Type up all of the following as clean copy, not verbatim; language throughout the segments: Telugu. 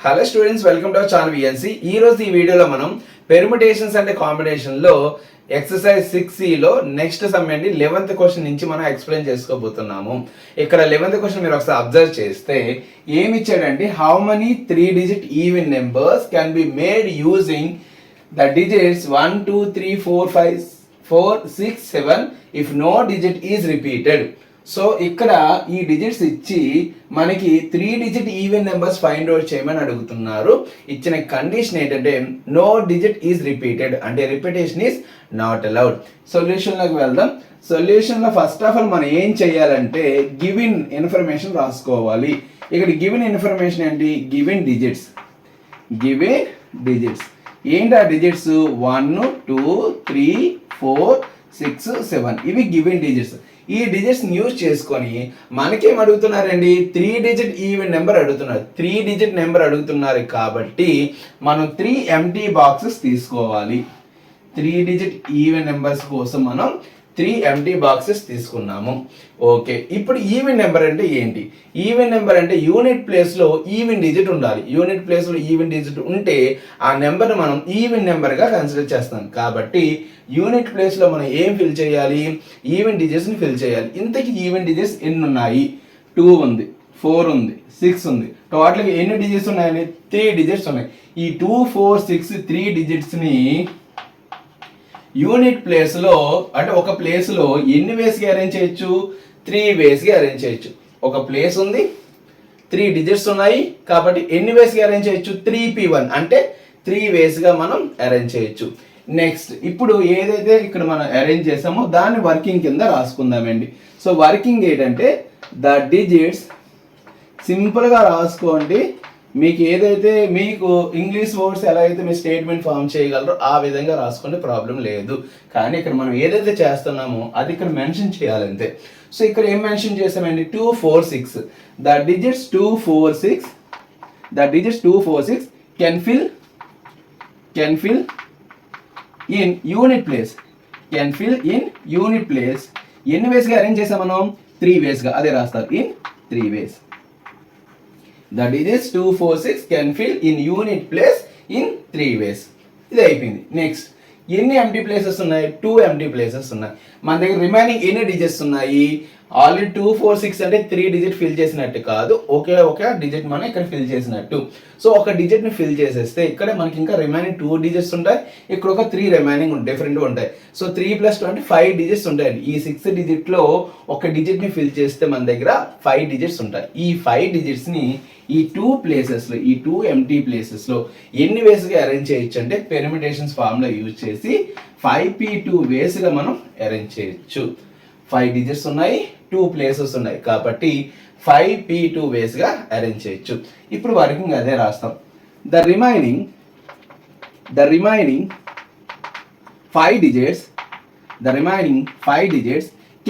Hello students, welcome to our channel VNC. ఈ రోజు ఈ వీడియోలో మనం పెర్ముటేషన్స్ అండ్ కాంబినేషన్ లో ఎక్సర్సైజ్ 6C లో నెక్స్ట్ సమ్ అండి 11th క్వశ్చన్ నుంచి మనం ఎక్స్ప్లెయిన్ చేసుకోబోతున్నాము. ఇక్కడ 11th క్వశ్చన్ మీరు ఒకసారి అబ్జర్వ్ చేస్తే ఏమి ఇచ్చాడంటే, how many 3-digit even numbers can be made using the digits 1 2 3 4 5 4 6 7 if no digit is repeated. So ఇక్కడ ఈ డిజిట్స్ ఇచ్చి మనకి 3-digit even numbers find out చేయమని అడుగుతున్నారు. ఇచ్చిన కండిషన్ ఏంటంటే నో డిజిట్ ఈజ్ రిపీటెడ్, అంటే రిపిటేషన్ ఈజ్ నాట్ అలౌడ్. సొల్యూషన్లోకి వెళ్దాం. సొల్యూషన్లో ఫస్ట్ ఆఫ్ ఆల్ మనం ఏం చేయాలంటే గివెన్ ఇన్ఫర్మేషన్ రాసుకోవాలి. ఇక్కడ గివెన్ ఇన్ఫర్మేషన్ ఏంటి? Given digits. గివెన్ డిజిట్స్ ఏంటి? ఆ డిజిట్స్ 1 2 3 4 6 7 ఇవి గివెన్ డిజిట్స్. ఈ డిజిట్స్ యూజ్ చేసుకొని మనకేం అడుగుతున్నారండి? 3-digit ఈవెన్ నెంబర్ అడుగుతున్నారు. 3-digit నెంబర్ అడుగుతున్నారు కాబట్టి మనం 3 ఎంటీ బాక్సెస్ తీసుకోవాలి. 3-digit ఈవెన్ నెంబర్స్ కోసం మనం 3 ఎంటీ బాక్సెస్ తీసుకున్నాము. ఓకే, ఇప్పుడు ఈవెన్ నెంబర్ అంటే ఏంటి? ఈవెన్ నెంబర్ అంటే యూనిట్ ప్లేస్లో ఈవెన్ డిజిట్ ఉండాలి. యూనిట్ ప్లేస్లో ఈవెన్ డిజిట్ ఉంటే ఆ నెంబర్ని మనం ఈవెన్ నెంబర్గా కన్సిడర్ చేస్తాం. కాబట్టి యూనిట్ ప్లేస్లో మనం ఏం ఫిల్ చేయాలి? ఈవెన్ డిజిట్స్ని ఫిల్ చేయాలి. ఇంతకీ ఈవెన్ డిజిట్స్ ఎన్ని ఉన్నాయి? 2 ఉంది, 4 ఉంది, 6 ఉంది. టోటల్గా ఎన్ని డిజిట్స్ ఉన్నాయని? 3 డిజిట్స్ ఉన్నాయి. ఈ 2 4 6 3 డిజిట్స్ని యూనిట్ ప్లేస్లో అంటే ఒక ప్లేస్లో ఎన్ని వేస్గా అరేంజ్ చేయొచ్చు? 3 వేస్గా అరేంజ్ చేయొచ్చు. ఒక ప్లేస్ ఉంది, 3 డిజిట్స్ ఉన్నాయి కాబట్టి ఎన్ని వేస్గా అరేంజ్ చేయొచ్చు? 3p1 అంటే 3 వేస్గా మనం అరేంజ్ చేయొచ్చు. నెక్స్ట్ ఇప్పుడు ఏదైతే ఇక్కడ మనం అరేంజ్ చేసామో దాన్ని వర్కింగ్ కింద రాసుకుందామండి. సో వర్కింగ్ ఏంటంటే ద డిజిట్స్ సింపుల్గా రాసుకోండి. మీకు ఏదైతే మీకు ఇంగ్లీష్ వర్డ్స్ ఎలా అయితే మీ స్టేట్మెంట్ ఫామ్ చేయగలరో ఆ విధంగా రాసుకోండి, ప్రాబ్లం లేదు. కానీ ఇక్కడ మనం ఏదైతే చేస్తున్నామో అది ఇక్కడ మెన్షన్ చేయాలంతే. సో ఇక్కడ ఏం మెన్షన్ చేసామండి? 2 4 6 the digits 2 4 6 the digits 2 4 6 can fill in unit place. Can fill in unit place. ఎన్ని వేస్గా అరేంజ్ చేసాం మనం? 3 వేస్గా. అదే రాస్తారు, in 3 ways. The digits 2 4 6 can fill in unit place in 3 ways. ఇది అయిపోయింది. నెక్స్ట్ ఎన్ని ఎంటీ ప్లేసెస్ ఉన్నాయి? 2 ఎంటీ ప్లేసెస్ ఉన్నాయి. మన దగ్గర రిమైనింగ్ ఎన్ని డిజిట్స్ ఉన్నాయి? ఆల్రెడీ 2 4 6 అంటే 3 డిజిట్ ఫిల్ చేసినట్టు కాదు, ఒక డిజిట్ మనం ఇక్కడ ఫిల్ చేసినట్టు. సో ఒక డిజిట్ని ఫిల్ చేసేస్తే ఇక్కడ మనకి ఇంకా రిమైనింగ్ 2 డిజిట్స్ ఉంటాయి, ఇక్కడ ఒక 3 రిమైనింగ్ డిఫరెంట్ ఉంటాయి. సో 3 + 2 అంటే 5 డిజిట్స్ ఉంటాయండి. ఈ 6 డిజిట్లో ఒక డిజిట్ని ఫిల్ చేస్తే మన దగ్గర 5 డిజిట్స్ ఉంటాయి. ఈ 5 డిజిట్స్ని ఈ 2 ప్లేసెస్లో, ఈ 2 ఎంటీ ప్లేసెస్లో ఎన్ని వేస్గా అరేంజ్ చేయొచ్చు అంటే పెర్మిటేషన్స్ ఫార్ములా యూజ్ చేసి 5p2 వేస్గా మనం అరేంజ్ చేయొచ్చు. 5 డిజిట్స్ ఉన్నాయి, 2 ప్లేసెస్ ఉన్నాయి కాబట్టి 5p2 వేస్గా అరేంజ్ చేయొచ్చు. ఇప్పుడు వర్కింగ్ అదే రాస్తాం. The remaining 5 digits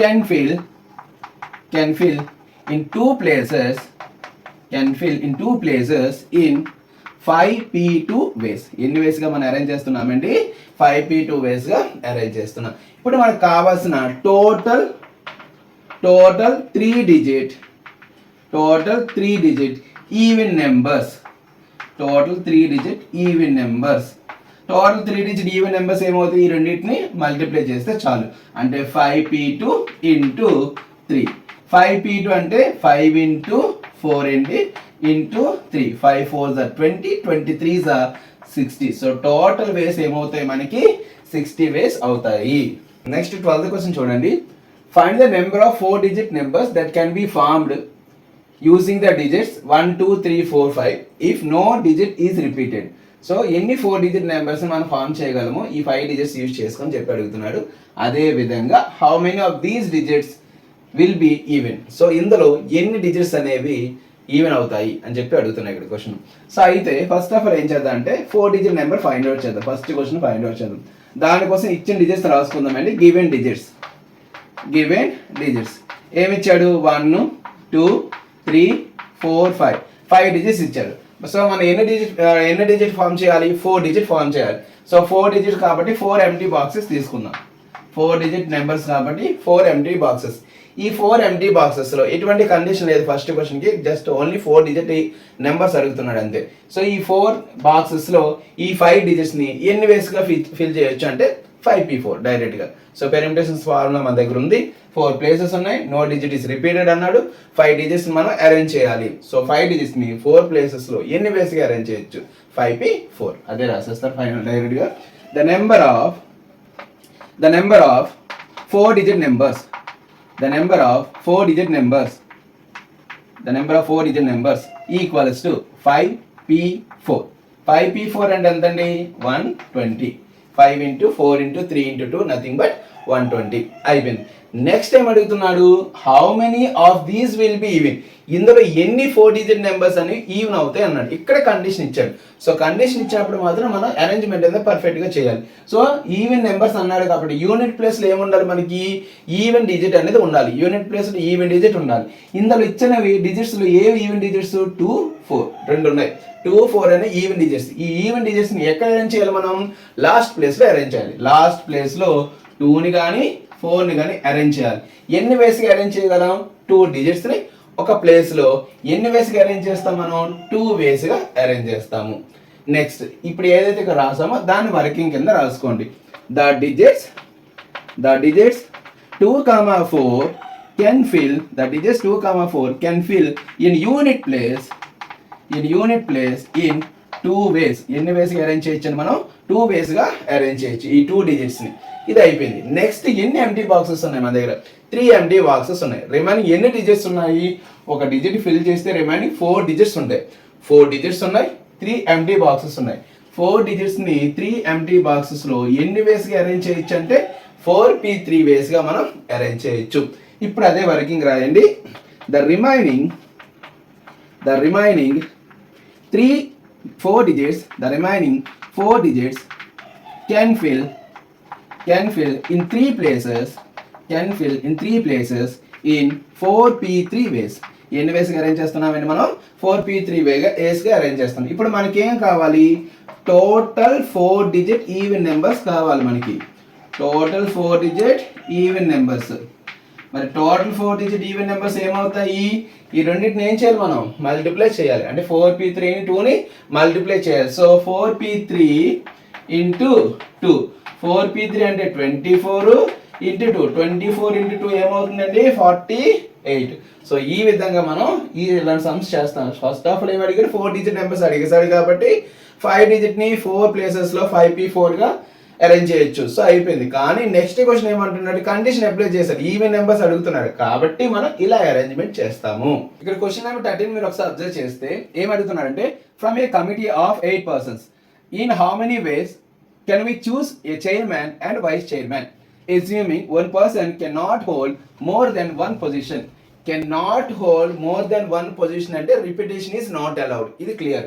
can fill in 2 places in 5p2 ways. ఎన్ని వేస్గా మనం అరేంజ్ చేస్తున్నామండి? 5p2 వేస్గా అరేంజ్ చేస్తున్నాం. ఇప్పుడు మనకు కావాల్సిన total 3 digit even numbers. Total 3 digit even numbers ఏమవుతాయి? ఈ రెండింటిని మల్టిప్లై చేస్తే చాలు. అంటే 5p2 ఇంటూ 3. 5p2 అంటే 5 into 4 into 3. 5 4s are 20, 23s are 60. So total ways ఏమవుతాయి? మనకి 60 వేస్ అవుతాయి. నెక్స్ట్ 12th క్వశ్చన్ చూడండి. Find the number of 4-digit numbers that can be formed using the digits 1 2 3 4 5 if no digit is repeated. So ఎన్ని 4-digit నెంబర్స్ మనం ఫార్మ్ చేయగలమో ఈ 5 digits యూజ్ చేసుకొని చెప్పి అడుగుతున్నాడు. అదే విధంగా how many of these digits will be even. So ఇందులో ఎన్ని డిజిట్స్ అనేవి ఈవెన్ అవుతాయి అని చెప్పి అడుగుతున్నాయి ఇక్కడ క్వశ్చన్. సో అయితే ఫస్ట్ ఆఫ్ ఆల్ ఏం చేద్దాం అంటే 4-digit నెంబర్ ఫైండ్ అవుట్ చేద్దాం. ఫస్ట్ క్వశ్చన్ ఫైండ్ అవుట్ చేద్దాం. దానికోసం ఇచ్చిన డిజిట్స్ రాసుకుందామండి. గివెన్ డిజిట్స్ ఏమి ఇచ్చాడు? 1 2 3 4 5 5 డిజిట్స్ ఇచ్చాడు. సో మనం ఎన్ని డిజిట్ ఫామ్ చేయాలి? 4 digit ఫామ్ చేయాలి. సో 4 digits కాబట్టి 4 ఎంటీ బాక్సెస్ తీసుకుందాం. 4-digit నెంబర్స్ కాబట్టి 4 ఎంటీ బాక్సెస్. ఈ 4 ఎంటీ బాక్సెస్లో ఎటువంటి కండిషన్ లేదు. ఫస్ట్ క్వశ్చన్కి జస్ట్ ఓన్లీ 4 డిజిట్ నెంబర్స్ అడుగుతున్నాడు అంతే. సో ఈ 4 బాక్సెస్లో ఈ 5 డిజిట్స్ని ఎన్ని వేస్గా ఫిల్ చేయొచ్చు అంటే 5p4 డైరెక్ట్గా. సో పెర్మిటేషన్స్ ఫార్ములా మన దగ్గర ఉంది. 4 ప్లేసెస్ ఉన్నాయి, నో డిజిట్ ఇస్ రిపీటెడ్ అన్నాడు. 5 డిజిట్స్ మనం అరేంజ్ చేయాలి. సో 5 డిజిట్స్ని 4 ప్లేసెస్లో ఎన్ని వేస్గా అరేంజ్ చేయొచ్చు 5p4 అదే రాసేస్తారు ఫైనల్ డైరెక్ట్గా. The number of 4 digit numbers, the number of 4 digit numbers equals to 5p4. 5p4 అంటే ఎంతండి 120. 5 into 4 into 3 into 2 nothing but 120 అయిపోయింది. నెక్స్ట్ టైం అడుగుతున్నాడు how many of these will be even, ఇందులో ఎన్ని 4 digit నెంబర్స్ అని ఈవెన్ అవుతాయి అన్నాడు. ఇక్కడ కండిషన్ ఇచ్చాడు. సో కండిషన్ ఇచ్చినప్పుడు మాత్రం మనం అరేంజ్మెంట్ అనేది పర్ఫెక్ట్గా చేయాలి. సో ఈవెన్ నెంబర్స్ అన్నాడు కాబట్టి యూనిట్ ప్లేస్లో ఏముండాలి మనకి ఈవెన్ డిజిట్ అనేది ఉండాలి. యూనిట్ ప్లేస్లో ఈవెన్ డిజిట్ ఉండాలి. ఇందులో ఇచ్చినవి డిజిట్స్లో ఏవి ఈవెన్ డిజిట్స్ 2, 4 రెండు ఉన్నాయి. 2, 4 అనే ఈవెన్ డిజిట్స్. ఈ ఈవెన్ డిజిట్స్ని ఎక్కడ అరేంజ్ చేయాలి మనం లాస్ట్ ప్లేస్లో అరేంజ్ చేయాలి. లాస్ట్ ప్లేస్లో 2ని కానీ 4ని కానీ అరేంజ్ చేయాలి. ఎన్ని వేస్గా అరేంజ్ చేయగలం 2 డిజిట్స్ని ఒక ప్లేస్లో ఎన్ని వేస్గా అరేంజ్ చేస్తాం మనం 2 వేస్గా అరేంజ్ చేస్తాము. నెక్స్ట్ ఇప్పుడు ఏదైతే ఇక్కడ రాసామో దాన్ని వర్కింగ్ కింద రాసుకోండి. The digits 2, 4 can fill can fill in unit place in 2 ways. ఎన్ని వేస్గా అరేంజ్ చేయొచ్చు మనం 2 వేస్గా అరేంజ్ చేయొచ్చు ఈ 2 డిజిట్స్ని. ఇది అయిపోయింది. నెక్స్ట్ ఎన్ని ఎంటీ బాక్సెస్ ఉన్నాయి మన దగ్గర 3 ఎంటీ బాక్సెస్ ఉన్నాయి. రిమైనింగ్ ఎన్ని డిజిట్స్ ఉన్నాయి ఒక డిజిట్ ఫిల్ చేస్తే రిమైనింగ్ 4 డిజిట్స్ ఉంటాయి. 4 డిజిట్స్ ఉన్నాయి, 3 ఎంటీ బాక్సెస్ ఉన్నాయి. 4 డిజిట్స్ని 3 ఎంటీ బాక్సెస్లో ఎన్ని వేస్గా అరేంజ్ చేయొచ్చు అంటే 4p3 వేస్గా మనం అరేంజ్ చేయొచ్చు. ఇప్పుడు అదే వర్కింగ్ రాయండి. The remaining 4 digits can fill in 3 places in 4p3 ways. ఎన్ని వేస్గా అరేంజ్ చేస్తున్నామండి మనం 4p3 వేస్గా అరేంజ్ చేస్తాం. ఇప్పుడు మనకి ఏం కావాలి టోటల్ 4 digit ఈవెన్ నెంబర్స్ కావాలి మనకి. Total 4 digit even numbers. మరి టోటల్ 4 digit ఈవెన్ నెంబర్స్ ఏమవుతాయి ఈ రెండింటిని ఏం చేయాలి మనం మల్టిప్లై చేయాలి. అంటే 4p3ని 2ని మల్టిప్లై చేయాలి. సో 4p3 into 2 4p3 అంటే 24 into 2 24 into 2 ఏమవుతుందండి 48. సో ఈ విధంగా మనం ఇలాంటి సమ్స్ చేస్తాం. ఫస్ట్ ఆఫ్ ఆల్ ఏమి అడిగాడు 4 digit నెంబర్స్ అడిగేసాడు కాబట్టి 5 digitని 4 ప్లేసెస్లో 5p4గా అరేంజ్ చేయొచ్చు. సో అయిపోయింది. కానీ నెక్స్ట్ క్వశ్చన్ ఏమంటున్నాడు కండిషన్ అప్లై చేశాడు ఈవెన్ నెంబర్స్ అడుగుతున్నాడు కాబట్టి మనం ఇలా అరేంజ్మెంట్ చేస్తాము. ఇక్కడ క్వశ్చన్ నెంబర్ 13 మీరు ఒకసారి అబ్జర్వ్ చేస్తే ఏం అడుగుతున్నాడంటే from a committee of 8 persons in how many ways can we choose a chairman and vice chairman assuming one person cannot hold more than one position. అంటే రిపిటేషన్ is not allowed. ఇది క్లియర్.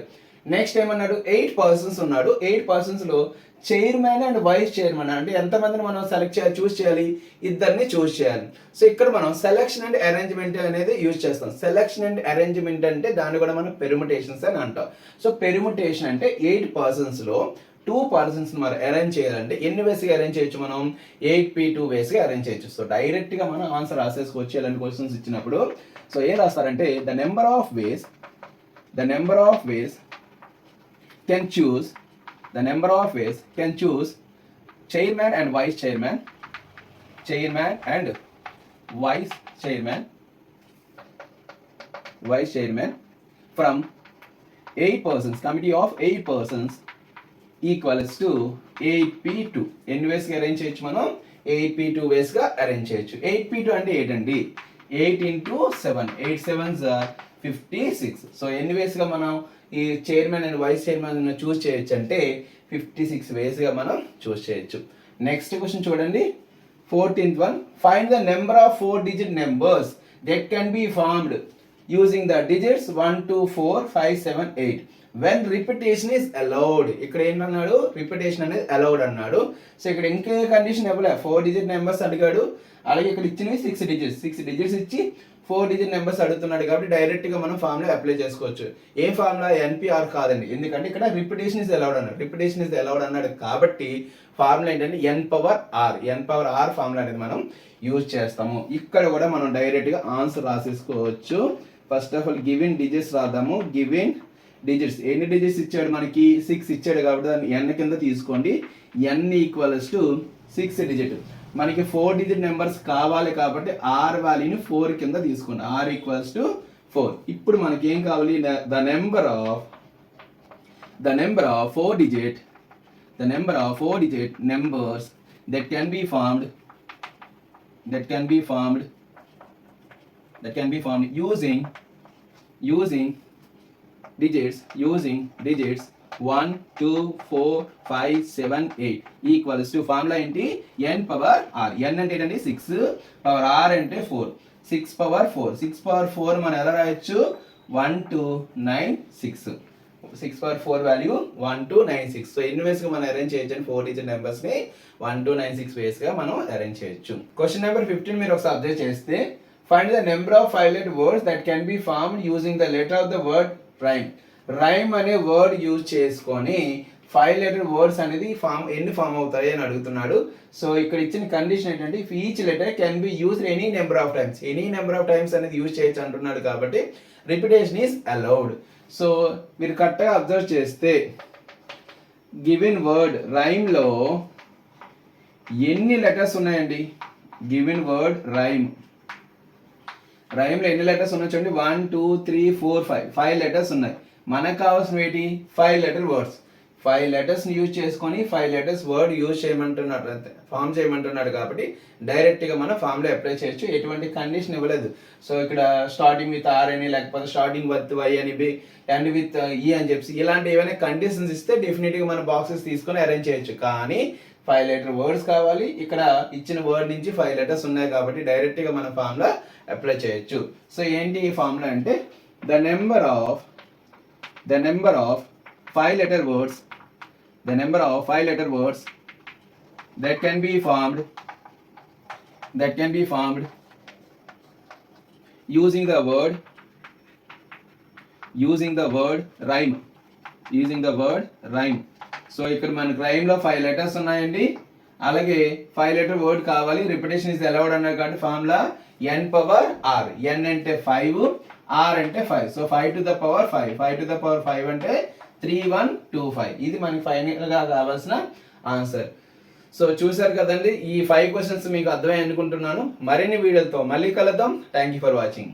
నెక్స్ట్ ఏమన్నాడు 8 persons ఉన్నాడు. 8 personsలో చైర్మన్ అండ్ వైస్ చైర్మన్ అంటే ఎంతమందిని మనం సెలెక్ట్ చేయాలి చూస్ చేయాలి ఇద్దరిని చూస్ చేయాలి. సో ఇక్కడ మనం సెలెక్షన్ అండ్ అరేంజ్మెంట్ అనేది యూజ్ చేస్తాం. సెలెక్షన్ అండ్ అరేంజ్మెంట్ అంటే దాన్ని కూడా మనం పెర్ముటేషన్స్ అని అంటాం. సో పెర్ముటేషన్ అంటే 8 personsలో 2 persons మరి అరేంజ్ చేయాలంటే ఎన్ని వేస్గా అరేంజ్ చేయొచ్చు మనం 8p2 వేస్గా అరేంజ్ చేయొచ్చు. సో డైరెక్ట్గా మనం ఆన్సర్ రాసేసుకోవచ్చు ఇలాంటి క్వశ్చన్స్ ఇచ్చినప్పుడు. సో ఏం రాస్తారంటే the number of ways can choose chairman and vice chairman from 8 persons, committee of 8 persons equals to 8p2. ఎన్ని వేస్గా అరేంజ్ చేయొచ్చు మనం 8p2 వేస్గా అరేంజ్ చేయొచ్చు. 8p2 అంటే 8 అండి. 8 into 7 8 7s 56. సో ఎన్ని వేస్గా మనం ఈ చైర్మన్ అండ్ వైస్ చైర్మన్ చూస్ చేయొచ్చు అంటే 56 వేస్గా మనం చూస్ చేయొచ్చు. నెక్స్ట్ క్వశ్చన్ చూడండి 14th one. Find the number of 4 digit numbers that can be formed using the digits 1 2 4 5 7 8 when repetition is allowed. ఇక్కడ ఏంటన్నాడు రిపిటేషన్ అనేది అలౌడ్ అన్నాడు. సో ఇక్కడ ఇంకే కండిషన్ ఇవ్వలే 4 digit నెంబర్స్ అడిగాడు. అలాగే ఇక్కడ ఇచ్చినవి 6 digits ఇచ్చి 4 digit నెంబర్స్ అడుగుతున్నాడు కాబట్టి డైరెక్ట్గా మనం ఫార్ములా అప్లై చేసుకోవచ్చు. ఏ ఫార్ములా ఎన్పిఆర్ కాదండి, ఎందుకంటే ఇక్కడ రిపిటేషన్ ఇస్ అలౌడ్ అన్నాడు కాబట్టి ఫార్ములా ఏంటంటే n పవర్ ఆర్ ఫార్ములా అనేది మనం యూజ్ చేస్తాము. ఇక్కడ కూడా మనం డైరెక్ట్గా ఆన్సర్ రాసేసుకోవచ్చు. First of all given digits రాద్దాము. గివెన్ డిజిట్స్ ఎన్ని డిజిట్స్ ఇచ్చాడు మనకి 6 ఇచ్చాడు కాబట్టి దాన్ని n కింద తీసుకోండి. n equals to 6 digit. మనకి 4 డిజిట్ నెంబర్స్ కావాలి కాబట్టి r వాల్యూని 4 కింద తీసుకోండి. r equals to 4. ఇప్పుడు మనకి ఏం కావాలి? The number of 4 digit numbers that can be formed using digits 1 2 4 5 7 8 equals to formula ఏంటి? n power r. n అంటే ఏంటంటే 6 పవర్ r అంటే 4. 6 పవర్ 4 మనం ఎలా రాయొచ్చు? 1296. 6 పవర్ 4 వాల్యూ 1296. సో ఎన్ని వేస్గా మనం అరేంజ్ చేయొచ్చు అని 4 డిజిట్ నెంబర్స్ని 1296 వేస్గా మనం అరేంజ్ చేయొచ్చు. క్వశ్చన్ నెంబర్ 15 మీరు ఒకసారి అబ్జర్వ్ చేస్తే find the number of 5 letter words that can be formed using the letter of the word rhyme. Rhyme అనే వర్డ్ యూజ్ చేసుకొని 5 letter words అనేది ఎన్ని ఫామ్ అవుతాయి అని అడుగుతున్నాడు. సో ఇక్కడ ఇచ్చిన కండిషన్ ఏంటంటే if each letter can be used any number of times అనేది యూజ్ చేయొచ్చు అంటున్నాడు కాబట్టి రిపిటేషన్ ఈస్ అలౌడ్. సో మీరు కరెక్ట్గా అబ్జర్వ్ చేస్తే గివెన్ వర్డ్ రైమ్లో ఎన్ని లెటర్స్ ఉన్నాయండి? గివెన్ వర్డ్ రైమ్లో ఎన్ని లెటర్స్ ఉన్నాయి చూడండి. 1 2 3 4 5 లెటర్స్ ఉన్నాయి. మనకు కావాల్సిన ఏంటి? 5 letter words. 5 letters ని యూజ్ చేసుకొని 5 letters వర్డ్ యూజ్ చేయమంటున్నాడు, ఫామ్ చేయమంటున్నాడు కాబట్టి డైరెక్ట్గా మనం ఫామ్లో అప్లై చేయొచ్చు. ఎటువంటి కండిషన్ ఇవ్వలేదు. సో ఇక్కడ స్టార్టింగ్ విత్ ఆర్ అని, లేకపోతే స్టార్టింగ్ విత్ వై అని, బి అండ్ విత్ ఈ అని చెప్పి ఇలాంటి ఏమైనా కండిషన్స్ ఇస్తే డెఫినెట్గా మన బాక్సెస్ తీసుకొని అరేంజ్ చేయొచ్చు. కానీ 5 letter words కావాలి. ఇక్కడ ఇచ్చిన వర్డ్ నుంచి 5 letters ఉన్నాయి కాబట్టి డైరెక్ట్గా మన ఫామ్లో అప్లై చేయొచ్చు. సో ఏంటి ఈ ఫార్ములా అంటే the number of 5 letter words that can be formed using the word rhyme. So ఇక్కడ మనకు రైమ్ లో 5 letters ఉన్నాయండి. అలాగే 5 letter వర్డ్ కావాలి. రిపిటేషన్ ఇస్ అలౌడ్ అన్నారు కాబట్టి formula n power r. n అంటే 5, r అంటే 5. సో 5 to the power 5 అంటే 3125. ఇది మనకి ఫైనల్ గా కావాల్సిన ఆన్సర్. సో చూసారు కదండి, ఈ 5 క్వశ్చన్స్ మీకు అర్థమై అనుకుంటున్నాను. మరిన్ని వీడియోలతో మళ్ళీ కలుద్దాం. Thank you for watching.